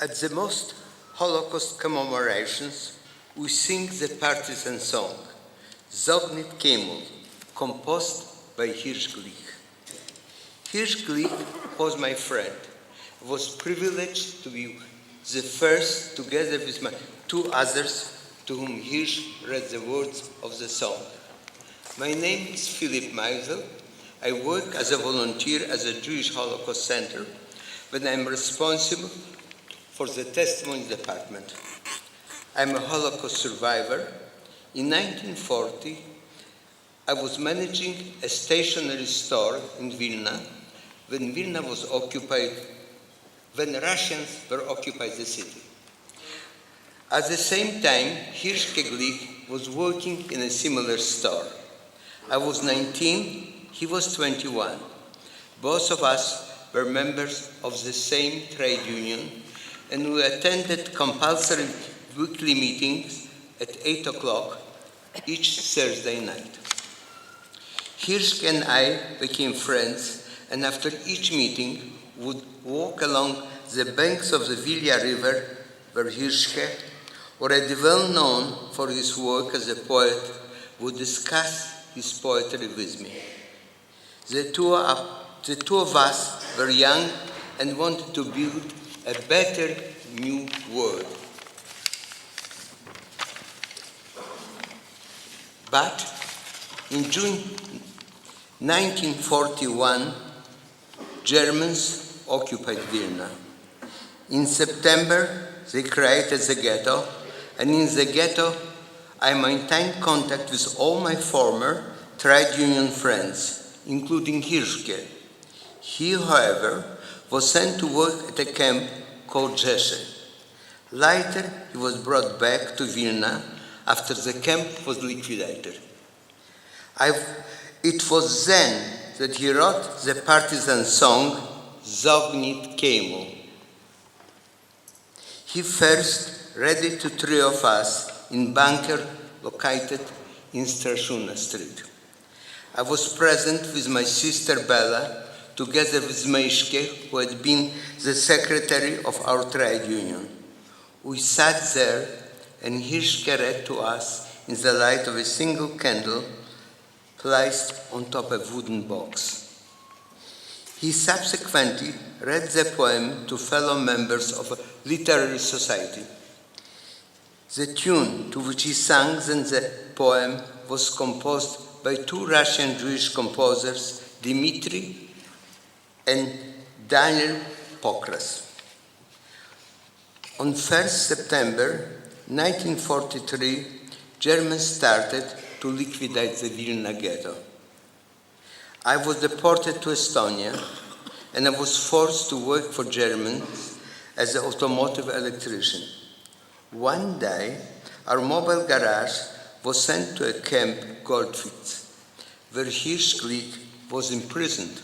At the most Holocaust commemorations, we sing the partisan song, Zog Nit Keynmol, composed by Hirsch Glick. Hirsch Glick was my friend. I was privileged to be the first, together with my two others, to whom Hirsch read the words of the song. My name is Phillip Maisel. I work as a volunteer at the Jewish Holocaust Center, but I'm responsible for the testimony department. I'm a Holocaust survivor. In 1940, I was managing a stationery store in Vilna when Vilna was occupied, when Russians were occupied the city. At the same time, Hirsch Glick was working in a similar store. I was 19, he was 21. Both of us were members of the same trade union, and we attended compulsory weekly meetings at 8 o'clock each Thursday night. Hirsch and I became friends, and after each meeting would walk along the banks of the Vilja River, where Hirschke, already well known for his work as a poet, would discuss his poetry with me. The two of us were young and wanted to build a better new world. But in June 1941, Germans occupied Vilna. In September, they created the ghetto, and in the ghetto, I maintained contact with all my former trade union friends, including Hirschke. He, however, was sent to work at a camp called Rzesze. Later, he was brought back to Vilna after the camp was liquidated. It was then that he wrote the partisan song, Zog Nit Keynmol. He first read it to three of us in bunker located in Strashuna Street. I was present with my sister Bella, together with Meishke, who had been the secretary of our trade union. We sat there, and Hirschke read to us in the light of a single candle placed on top of a wooden box. He subsequently read the poem to fellow members of a literary society. The tune to which he sang in the poem was composed by two Russian Jewish composers, Dmitry and Daniel Pokras. On 1st September 1943, Germans started to liquidate the Vilna ghetto. I was deported to Estonia, and I was forced to work for Germans as an automotive electrician. One day, our mobile garage was sent to a camp, Goldwitz, where Hirsch Glick was imprisoned.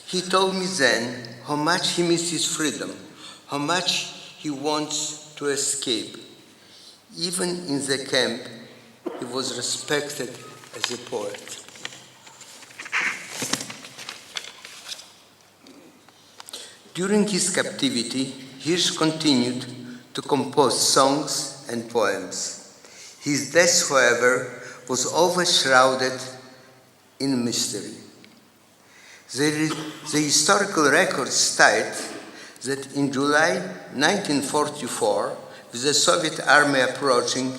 He told me then how much he missed his freedom, how much he wants to escape. Even in the camp, he was respected as a poet. During his captivity, Hirsch continued to compose songs and poems. His death, however, was always shrouded in mystery. The historical records state that in July 1944, with the Soviet army approaching,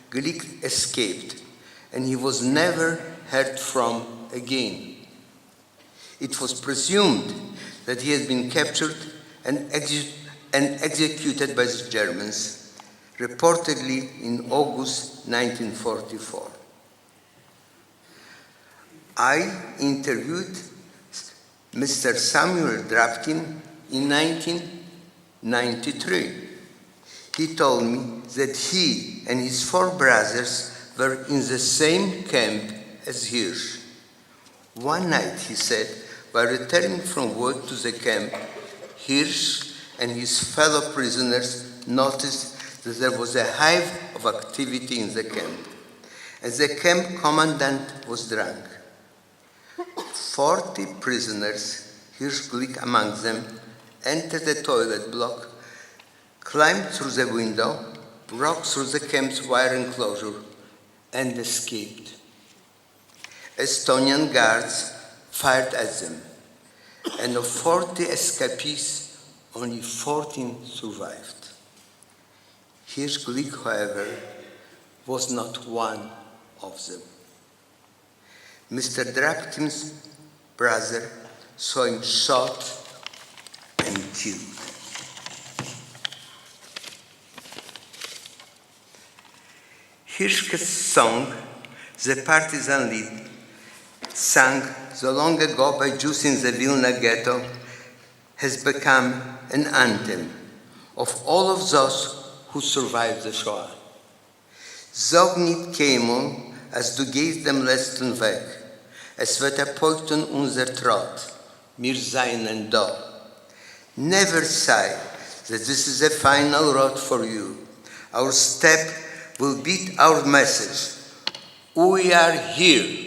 Glick escaped, and he was never heard from again. It was presumed that he had been captured and executed by the Germans, reportedly in August 1944. I interviewed Mr. Samuel Drapkin in 1993. He told me that he and his four brothers were in the same camp as Hirsch. One night, he said, while returning from work to the camp, Hirsch and his fellow prisoners noticed that there was a hive of activity in the camp, and the camp commandant was drunk. 40 prisoners, Hirsch Glick among them, entered the toilet block climbed through the window, broke through the camp's wire enclosure, and escaped. Estonian guards fired at them, and of 40 escapees, only 14 survived. Hirsch Glick, however, was not one of them. Mr. Drapkin's brother saw him shot and killed. Hirsch's song, The Partisan Lied, sung so long ago by Jews in the Vilna ghetto, has become an anthem of all of those who survived the Shoah. Zog Nit Keynmol, als du gehst dem letzten Weg, es wird erbeuten unser Trott, wir seien da. Never sigh that this is a final road for you. Our step will beat our message. We are here.